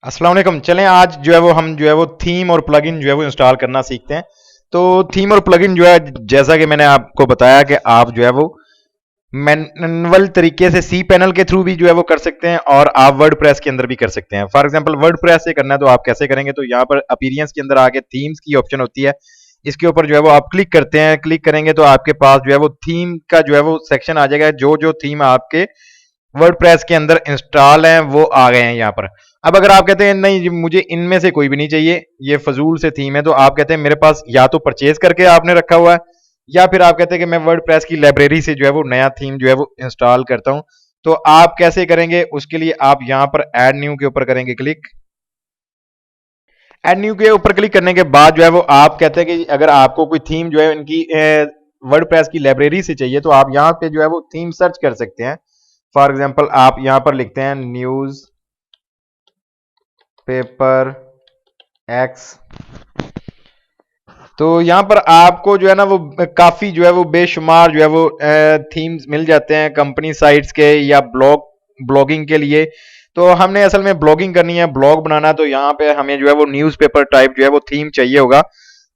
अस्सलाम वालेकुम। चलें आज जो है वो हम जो है वो थीम और प्लगइन जो है वो इंस्टॉल करना सीखते हैं। तो थीम और प्लगइन जो है, जैसा कि मैंने आपको बताया कि आप जो है वो मैनुअल तरीके से सी पैनल के थ्रू भी जो है वो कर सकते हैं और आप वर्ड प्रेस के अंदर भी कर सकते हैं। फॉर एग्जांपल वर्ड प्रेस से करना है तो आप कैसे करेंगे, तो यहाँ पर अपीरियंस के अंदर आके थीम्स की ऑप्शन होती है। इसके ऊपर जो है वो आप क्लिक करते हैं, क्लिक करेंगे तो आपके पास जो है वो थीम का जो है वो सेक्शन आ जाएगा। जो जो थीम आपके वर्डप्रेस के अंदर इंस्टॉल हैं वो आ गए हैं यहाँ पर। अब अगर आप कहते हैं नहीं मुझे इनमें से कोई भी नहीं चाहिए, ये फजूल से थीम है, तो आप कहते हैं मेरे पास या तो परचेज करके आपने रखा हुआ है, या फिर आप कहते हैं कि मैं वर्डप्रेस की लाइब्रेरी से जो है वो नया थीम जो है वो इंस्टॉल करता हूं। तो आप कैसे करेंगे, उसके लिए आप यहाँ पर ऐड न्यू के ऊपर करेंगे क्लिक। ऐड न्यू के ऊपर क्लिक करने के बाद जो है वो आप कहते हैं कि अगर आपको कोई थीम जो है इनकी वर्डप्रेस की लाइब्रेरी से चाहिए तो आप यहाँ पे जो है वो थीम सर्च कर सकते हैं। फॉर एग्जांपल आप यहाँ पर लिखते हैं न्यूज पेपर एक्स। तो यहाँ पर आपको जो है ना वो काफी जो है वो बेशुमार जो है वो थीम्स मिल जाते हैं कंपनी साइट्स के या ब्लॉगिंग के लिए। तो हमने असल में ब्लॉगिंग करनी है, ब्लॉग बनाना है, तो यहाँ पे हमें जो है वो न्यूज़पेपर टाइप जो है वो थीम चाहिए होगा।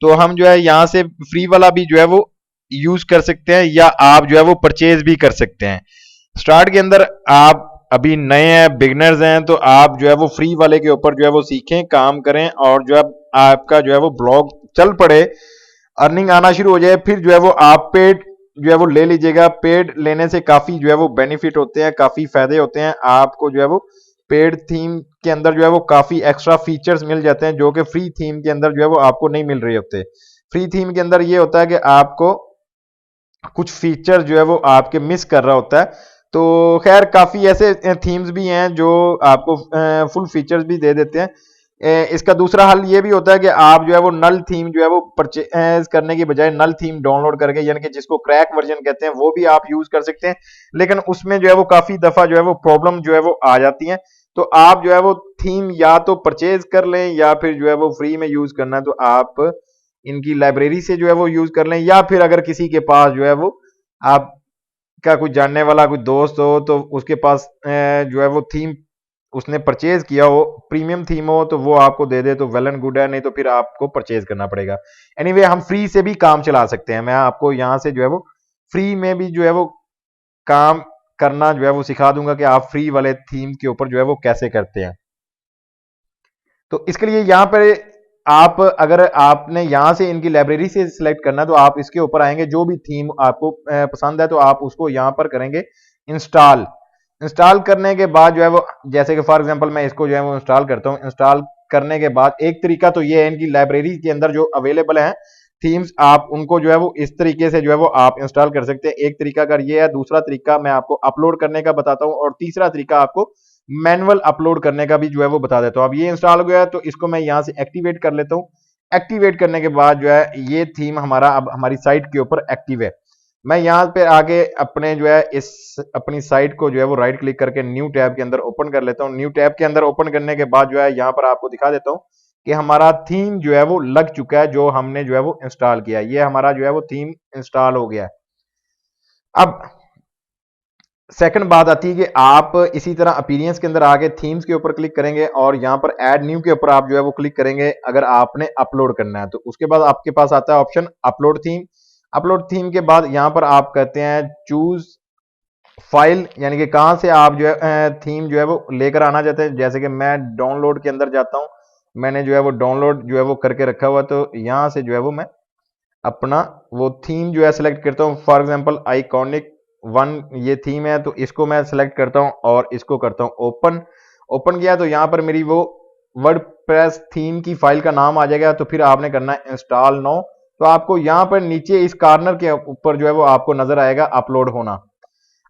तो हम जो है यहाँ से फ्री वाला भी जो है वो यूज कर सकते हैं या आप जो है वो परचेज भी कर सकते हैं। स्टार्ट के अंदर आप अभी नए हैं, बिगनर्स हैं, तो आप जो है वो फ्री वाले के ऊपर जो है वो सीखें, काम करें और जो है आपका जो है वो ब्लॉग चल पड़े, अर्निंग आना शुरू हो जाए, फिर जो है वो आप पेड जो है वो ले लीजिएगा। पेड लेने से काफी जो है वो बेनिफिट होते हैं, काफी फायदे होते हैं। आपको जो है वो पेड थीम के अंदर जो है वो काफी एक्स्ट्रा फीचर्स मिल जाते हैं जो कि फ्री थीम के अंदर जो है वो आपको नहीं मिल रहे होते। फ्री थीम के अंदर ये होता है कि आपको कुछ फीचर जो है वो आपके मिस कर रहा होता है। तो खैर काफ़ी ऐसे थीम्स भी हैं जो आपको फुल फीचर्स भी दे देते हैं। इसका दूसरा हल ये भी होता है कि आप जो है वो नल थीम जो है वो परचेज करने की बजाय नल थीम डाउनलोड करके, यानी कि जिसको क्रैक वर्जन कहते हैं, वो भी आप यूज कर सकते हैं। लेकिन उसमें जो है वो काफ़ी दफ़ा जो है वो प्रॉब्लम जो है वो आ जाती है। तो आप जो है वो थीम या तो परचेज कर लें या फिर जो है वो फ्री में यूज करना है तो आप इनकी लाइब्रेरी से जो है वो यूज कर लें, या फिर अगर किसी के पास जो है वो आपका कोई जानने वाला कोई दोस्त हो तो उसके पास जो है वो थीम उसने परचेज किया हो, प्रीमियम थीम हो, तो वो आपको दे दे तो वेल एंड गुड है, नहीं तो फिर आपको परचेज करना पड़ेगा। एनीवे हम फ्री से भी काम चला सकते हैं। मैं आपको यहाँ से जो है वो फ्री में भी जो है वो काम करना जो है वो सिखा दूंगा कि आप फ्री वाले थीम के ऊपर जो है वो कैसे करते हैं। तो इसके लिए यहाँ पर आप अगर आपने यहाँ से इनकी लाइब्रेरी से सिलेक्ट करना है तो आप इसके ऊपर आएंगे, जो भी थीम आपको पसंद है तो आप उसको यहाँ पर करेंगे इंस्टॉल। इंस्टॉल करने के बाद जो है वो, जैसे कि फॉर एग्जांपल मैं इसको जो है वो इंस्टॉल करता हूँ। इंस्टॉल करने के बाद एक तरीका तो ये है, इनकी लाइब्रेरी के अंदर जो अवेलेबल है थीम्स, आप उनको जो है वो इस तरीके से जो है वो आप इंस्टॉल कर सकते हैं। एक तरीका अगर ये है, दूसरा तरीका मैं आपको अपलोड करने का बताता हूँ और तीसरा तरीका आपको मैनुअल अपलोड करने का भी जो है वो बता देता हूँ। अब ये इंस्टॉल हो गया है तो इसको मैं यहाँ से एक्टिवेट कर लेता हूँ। एक्टिवेट करने के बाद जो है ये थीम हमारा अब हमारी साइट के ऊपर एक्टिव है। मैं यहाँ पे आगे अपने जो है इस अपनी साइट को जो है वो राइट क्लिक करके न्यू टैब के अंदर ओपन कर लेता हूँ। न्यू टैब के अंदर ओपन करने के बाद जो है यहाँ पर आपको दिखा देता हूँ कि हमारा थीम जो है वो लग चुका है, जो हमने जो है वो इंस्टॉल किया है। ये हमारा जो है वो थीम इंस्टॉल हो गया है। अब सेकंड बात आती है कि आप इसी तरह अपीरियंस के अंदर आगे थीम्स के ऊपर क्लिक करेंगे और यहाँ पर ऐड न्यू के ऊपर आप जो है वो क्लिक करेंगे अगर आपने अपलोड करना है। तो उसके बाद आपके पास आता है option upload theme. Upload theme के बाद यहाँ पर आप कहते हैं चूज फाइल, यानी कि कहाँ से आप जो है थीम जो है वो लेकर आना चाहते हैं। जैसे कि मैं डाउनलोड के अंदर जाता हूँ, मैंने जो है वो डाउनलोड जो है वो करके रखा हुआ, तो यहाँ से जो है वो मैं अपना वो थीम जो है सेलेक्ट करता हूँ। फॉर एग्जांपल आइकॉनिक वन ये थीम है, तो इसको मैं सेलेक्ट करता हूँ और इसको करता हूँ ओपन। ओपन किया तो यहाँ पर मेरी वो वर्डप्रेस थीम की फाइल का नाम आ जाएगा। तो फिर आपने करना है इंस्टॉल नो। तो आपको यहाँ पर नीचे इस कॉर्नर के ऊपर जो है वो आपको नजर आएगा अपलोड होना।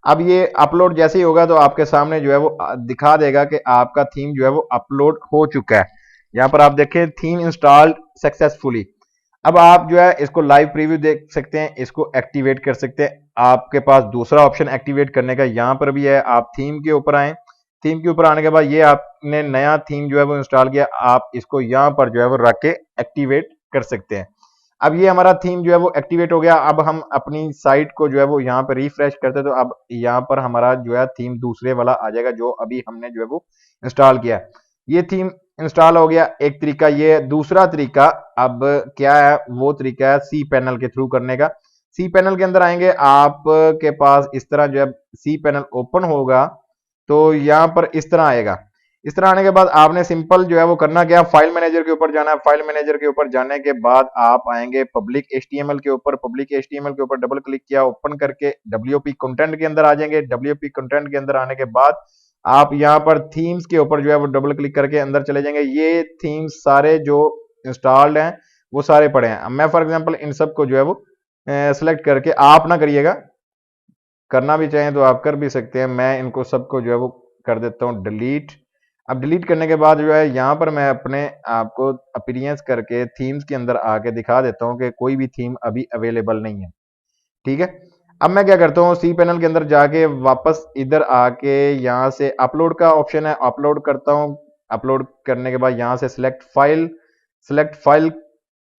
अब ये अपलोड जैसे ही होगा तो आपके सामने जो है वो दिखा देगा कि आपका थीम जो है वो अपलोड हो चुका है। यहाँ पर आप देखें थीम इंस्टॉल्ड सक्सेसफुली। अब आप जो है इसको लाइव प्रीव्यू देख सकते हैं, इसको एक्टिवेट कर सकते हैं। आपके पास दूसरा ऑप्शन एक्टिवेट करने का यहाँ पर भी है। आप थीम के ऊपर आए, थीम के ऊपर आने के बाद ये आपने नया थीम जो है वो इंस्टॉल किया, आप इसको यहाँ पर जो है वो रख के एक्टिवेट कर सकते हैं। अब ये हमारा थीम जो है वो एक्टिवेट हो गया। अब हम अपनी साइट को जो है वो यहाँ पर रिफ्रेश करते हैं तो अब यहाँ पर हमारा जो है थीम दूसरे वाला आ जाएगा जो अभी हमने जो है वो इंस्टॉल किया। ये थीम इंस्टॉल हो गया एक तरीका ये। दूसरा तरीका अब क्या है, वो तरीका है सी पैनल के थ्रू करने का। सी पैनल के अंदर आएंगे, आपके पास इस तरह जो है सी पैनल ओपन होगा तो यहाँ पर इस तरह आएगा। इस तरह आने के बाद आपने सिंपल जो है वो करना क्या, फाइल मैनेजर के ऊपर जाना है। फाइल मैनेजर के ऊपर जाने के बाद आप आएंगे पब्लिक एचटीएमएल के ऊपर। पब्लिक एचटीएमएल के ऊपर डबल क्लिक किया, ओपन करके डब्ल्यूपी कंटेंट के अंदर आ जाएंगे। डब्ल्यूपी कंटेंट के अंदर आने के बाद आप यहाँ पर थीम्स के ऊपर जो है वो डबल क्लिक करके अंदर चले जाएंगे। ये थीम्स सारे जो इंस्टॉल्ड हैं वो सारे पड़े हैं। अब मैं फॉर एग्जांपल इन सब को जो है वो सिलेक्ट करके, आप ना करिएगा, करना भी चाहें तो आप कर भी सकते हैं। मैं इनको सबको जो है वो कर देता हूँ डिलीट। अब डिलीट करने के बाद जो है यहाँ पर मैं अपने आपको अपीयरेंस करके थीम्स के अंदर आके दिखा देता हूँ कि कोई भी थीम अभी अवेलेबल नहीं है। ठीक है, अब मैं क्या करता हूँ, सी पैनल के अंदर जाके वापस इधर आके यहाँ से अपलोड का ऑप्शन है, अपलोड करता हूँ। अपलोड करने के बाद यहाँ से सिलेक्ट फाइल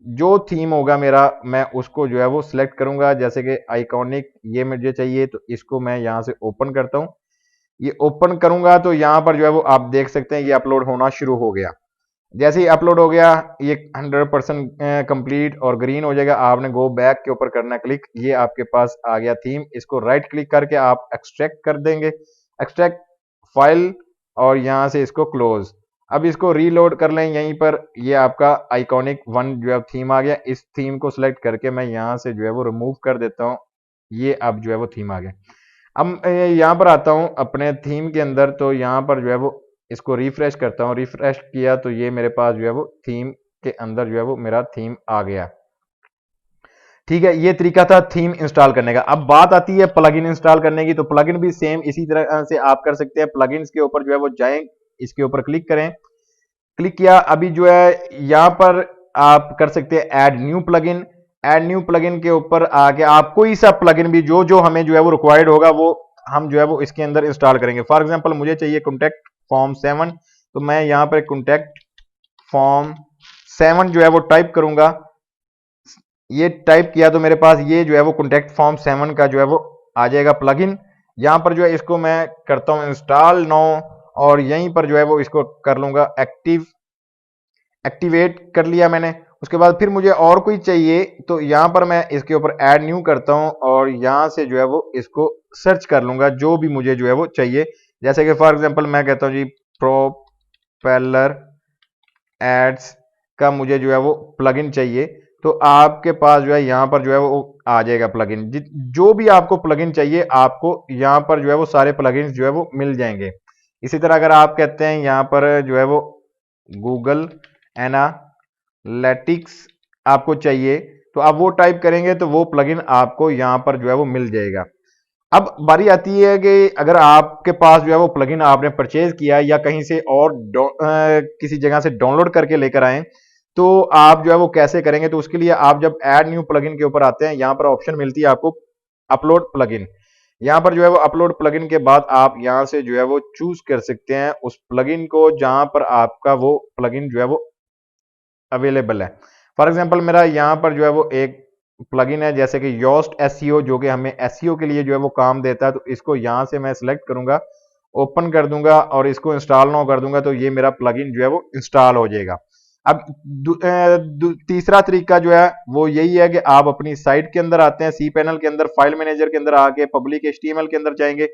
जो थीम होगा मेरा मैं उसको जो है वो सिलेक्ट करूंगा। जैसे कि आइकॉनिक ये मुझे चाहिए तो इसको मैं यहाँ से ओपन करता हूँ। ये ओपन करूंगा तो यहाँ पर जो है वो आप देख सकते हैं ये अपलोड होना शुरू हो गया। जैसे ही अपलोड हो गया ये 100% कंप्लीट और ग्रीन हो जाएगा। आपने गो बैक के ऊपर करना क्लिक, ये आपके पास आ गया थीम। इसको राइट क्लिक करके आप एक्सट्रैक्ट कर देंगे, एक्सट्रैक्ट फाइल, और यहाँ से इसको क्लोज। अब इसको रीलोड कर लें यहीं पर, ये आपका आइकॉनिक वन जो है थीम आ गया। इस थीम को सिलेक्ट करके मैं यहाँ से जो है वो रिमूव कर देता हूँ। ये अब जो है वो थीम आ गया। अब यहाँ पर आता हूँ अपने थीम के अंदर, तो यहाँ पर जो है वो इसको रिफ्रेश करता हूँ। रिफ्रेश किया तो ये मेरे पास जो है वो थीम के अंदर जो है वो मेरा थीम आ गया। ठीक है, ये तरीका था थीम इंस्टॉल करने का। अब बात आती है प्लगइन इंस्टॉल करने की, तो प्लगइन भी सेम इसी तरह से आप कर सकते हैं। प्लगइन्स के ऊपर जो है वो जाएं, इसके ऊपर क्लिक करें। क्लिक किया, अभी जो है यहाँ पर आप कर सकते हैं add new plugin. Add new plugin के ऊपर आके आप कोई सा प्लगइन भी जो जो हमें जो है वो रिक्वायर्ड होगा वो हम जो है वो इसके अंदर इंस्टॉल करेंगे। फॉर एग्जांपल मुझे चाहिए कॉन्टैक्ट फॉर्म 7, तो मैं यहाँ पर कॉन्टैक्ट फॉर्म 7 जो है वो टाइप करूंगा। ये टाइप किया तो मेरे पास ये जो है वो कॉन्टैक्ट फॉर्म 7 का जो है वो आ जाएगा प्लगइन। यहाँ पर जो है इसको मैं करता हूँ इंस्टॉल नो, और यहीं पर जो है वो इसको कर लूंगा एक्टिवेट कर लिया मैंने। उसके बाद फिर मुझे और कोई चाहिए तो यहाँ पर मैं इसके ऊपर ऐड न्यू करता हूँ और यहाँ से जो है वो इसको सर्च कर लूंगा जो भी मुझे जो है वो चाहिए। जैसे कि फॉर एग्जांपल मैं कहता हूँ जी प्रोपेलर एड्स का मुझे जो है वो प्लगइन चाहिए, तो आपके पास जो है यहाँ पर जो है वो आ जाएगा प्लगइन। जो भी आपको प्लगइन चाहिए आपको यहाँ पर जो है वो सारे प्लगइन्स जो है वो मिल जाएंगे। इसी तरह अगर आप कहते हैं यहाँ पर जो है वो गूगल एनालिटिक्स आपको चाहिए, तो आप वो टाइप करेंगे तो वो प्लगइन आपको यहाँ पर जो है वो मिल जाएगा। अब बारी आती है कि अगर आपके पास जो है वो प्लगइन आपने परचेज किया या कहीं से और किसी जगह से डाउनलोड करके लेकर आए, तो आप जो है वो कैसे करेंगे। तो उसके लिए आप जब ऐड न्यू प्लगइन के ऊपर आते हैं, यहाँ पर ऑप्शन मिलती है आपको अपलोड प्लगइन। यहाँ पर जो है वो अपलोड प्लगइन के बाद आप यहाँ से जो है वो चूज कर सकते हैं उस प्लगइन को जहां पर आपका वो प्लगइन जो है वो अवेलेबल है। फॉर एग्जांपल मेरा यहाँ पर जो है वो एक प्लगइन है जैसे कि योस्ट एसईओ, जो कि हमें एसईओ के लिए जो है वो काम देता है। तो इसको यहाँ से मैं सिलेक्ट करूंगा, ओपन कर दूंगा और इसको इंस्टॉल नाउ कर दूंगा, तो ये मेरा प्लगइन जो है वो इंस्टॉल हो जाएगा। अब तीसरा तरीका जो है वो यही है कि आप अपनी साइट के अंदर आते हैं, सी पैनल के अंदर फाइल मैनेजर के अंदर आके पब्लिक एचटीएमएल के अंदर जाएंगे।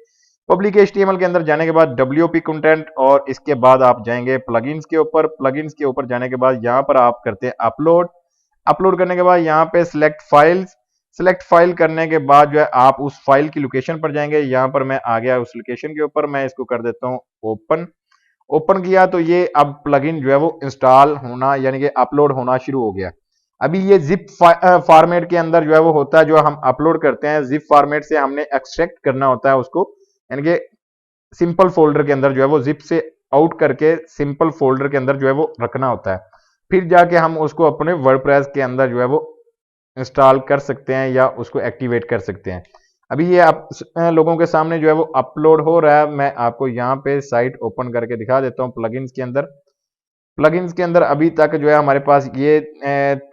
पब्लिक एचटीएमएल के अंदर जाने के बाद डब्ल्यूपी कंटेंट, और इसके बाद आप जाएंगे प्लगइन्स के ऊपर। प्लगइन्स के ऊपर जाने के बाद यहाँ पर आप करते हैं अपलोड। अपलोड करने के बाद यहाँ पे सिलेक्ट फाइल्स, सिलेक्ट फाइल करने के बाद जो है आप उस फाइल की लोकेशन पर जाएंगे। यहाँ पर मैं आ गया उस लोकेशन के ऊपर, मैं इसको कर देता हूँ ओपन। ओपन किया तो ये अब प्लगइन जो है वो इंस्टॉल होना यानी कि अपलोड होना शुरू हो गया। अभी ये जिप फॉर्मेट के अंदर जो है वो होता है, जो हम अपलोड करते हैं जिप फॉर्मेट से हमने एक्सट्रैक्ट करना होता है उसको, यानी कि सिंपल फोल्डर के अंदर जो है वो जिप से आउट करके सिंपल फोल्डर के अंदर जो है वो रखना होता है। फिर जाके हम उसको अपने वर्डप्रेस के अंदर जो है वो इंस्टॉल कर सकते हैं या उसको एक्टिवेट कर सकते हैं। अभी ये आप लोगों के सामने जो है वो अपलोड हो रहा है। मैं आपको यहाँ पे साइट ओपन करके दिखा देता हूँ प्लगइन्स के अंदर। प्लगइन्स के अंदर अभी तक जो है हमारे पास ये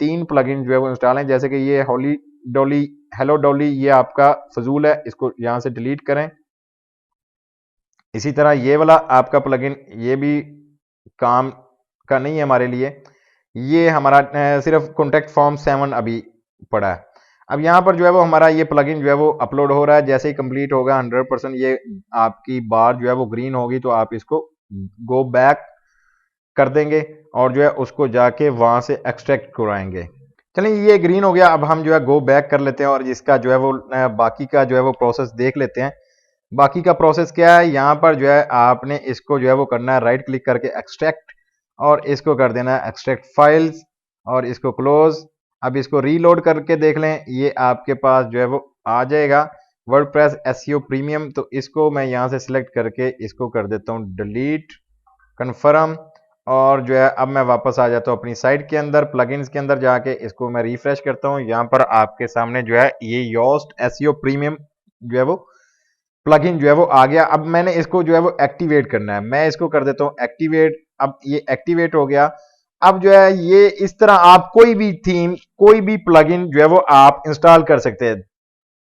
3 प्लगइन जो है वो इंस्टॉल हैं। जैसे कि ये होली डॉली, हेलो डॉली, ये आपका फजूल है, इसको यहाँ से डिलीट करें। इसी तरह ये वाला आपका प्लगइन ये भी काम का नहीं है हमारे लिए। ये हमारा सिर्फ कॉन्टैक्ट फॉर्म 7 अभी पड़ा है। अब यहाँ पर जो है वो हमारा ये प्लगइन जो है वो अपलोड हो रहा है। जैसे ही कंप्लीट होगा 100% ये आपकी बार जो है वो ग्रीन होगी, तो आप इसको गो बैक कर देंगे और जो है उसको जाके वहां से एक्सट्रैक्ट कराएंगे। चलिए ये ग्रीन हो गया। अब हम जो है गो बैक कर लेते हैं और जिसका जो है वो बाकी का जो है वो प्रोसेस देख लेते हैं। बाकी का प्रोसेस क्या है, यहाँ पर जो है आपने इसको जो है वो करना है राइट क्लिक करके एक्सट्रैक्ट, और इसको कर देना है एक्सट्रैक्ट फाइल्स और इसको क्लोज। अब इसको रीलोड करके देख लें, ये आपके पास जो है वो आ जाएगा वर्डप्रेस एसईओ प्रीमियम। तो इसको मैं यहाँ से सिलेक्ट करके इसको कर देता हूँ डिलीट, कन्फर्म, और जो है अब मैं वापस आ जाता हूँ अपनी साइट के अंदर, प्लगइन्स के अंदर जाके इसको मैं रिफ्रेश करता हूँ। यहाँ पर आपके सामने जो है ये योस्ट एसईओ प्रीमियम जो है वो प्लगइन जो है वो आ गया। अब मैंने इसको जो है वो एक्टिवेट करना है, मैं इसको कर देता हूँ एक्टिवेट। अब ये एक्टिवेट हो गया। अब जो है ये इस तरह आप कोई भी थीम, कोई भी प्लगइन जो है वो आप इंस्टॉल कर सकते हैं।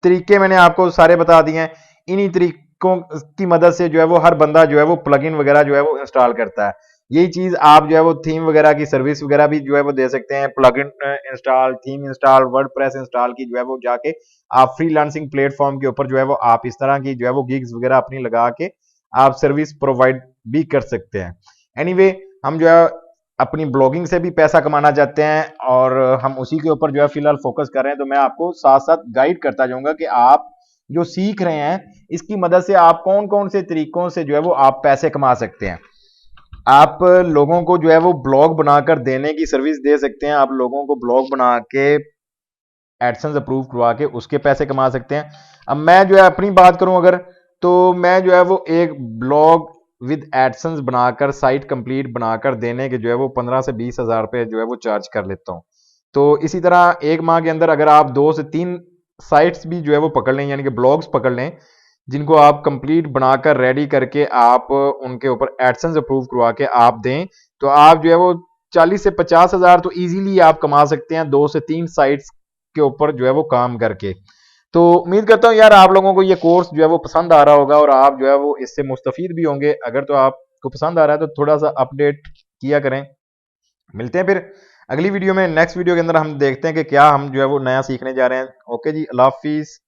तरीके मैंने आपको सारे बता दिए हैं। इन्हीं तरीकों की मदद से जो है वो हर बंदा जो है वो प्लगइन वगैरह जो है वो इंस्टॉल करता है। यही चीज आप जो है वो थीम वगैरह की सर्विस वगैरह भी जो है वो दे सकते हैं। Plugin install, theme install, WordPress install की जो है वो जाके आप फ्रीलांसिंग प्लेटफॉर्म के ऊपर जो है वो आप इस तरह की जो है वो गिग्स वगैरह अपनी लगा के आप सर्विस प्रोवाइड भी कर सकते हैं। एनीवे हम जो है अपनी ब्लॉगिंग से भी पैसा कमाना चाहते हैं और हम उसी के ऊपर जो है फिलहाल फोकस कर रहे हैं। तो मैं आपको साथ साथ गाइड करता जाऊंगा कि आप जो सीख रहे हैं इसकी मदद से आप कौन कौन से तरीकों से जो है वो आप पैसे कमा सकते हैं। आप लोगों को जो है वो ब्लॉग बनाकर देने की सर्विस दे सकते हैं। आप लोगों को ब्लॉग बना के एडसेंस अप्रूव करवा के उसके पैसे कमा सकते हैं। अब मैं जो है अपनी बात करूं अगर, तो मैं जो है वो एक ब्लॉग विद एडसेंस बनाकर साइट कंप्लीट बनाकर देने के जो है वो 15 से 20 हजार रुपए जो है वो चार्ज कर लेता हूं। तो इसी तरह एक माह के अंदर अगर आप 2 से 3 साइट्स भी जो है वो पकड़ लें, यानी कि ब्लॉग्स पकड़ लें जिनको आप कंप्लीट बनाकर रेडी करके आप उनके ऊपर एडसेंस अप्रूव करवा के आप दें, तो आप जो है वो 40 से 50 हजार तो इजीली आप कमा सकते हैं 2 से 3 साइट्स के ऊपर जो है वो काम करके। तो उम्मीद करता हूँ यार आप लोगों को ये कोर्स जो है वो पसंद आ रहा होगा और आप जो है वो इससे मुस्तफीद भी होंगे। अगर तो आपको पसंद आ रहा है तो थोड़ा सा अपडेट किया करें। मिलते हैं फिर अगली वीडियो में। नेक्स्ट वीडियो के अंदर हम देखते हैं कि क्या हम जो है वो नया सीखने जा रहे हैं। ओके जी, अल्लाह हाफिज।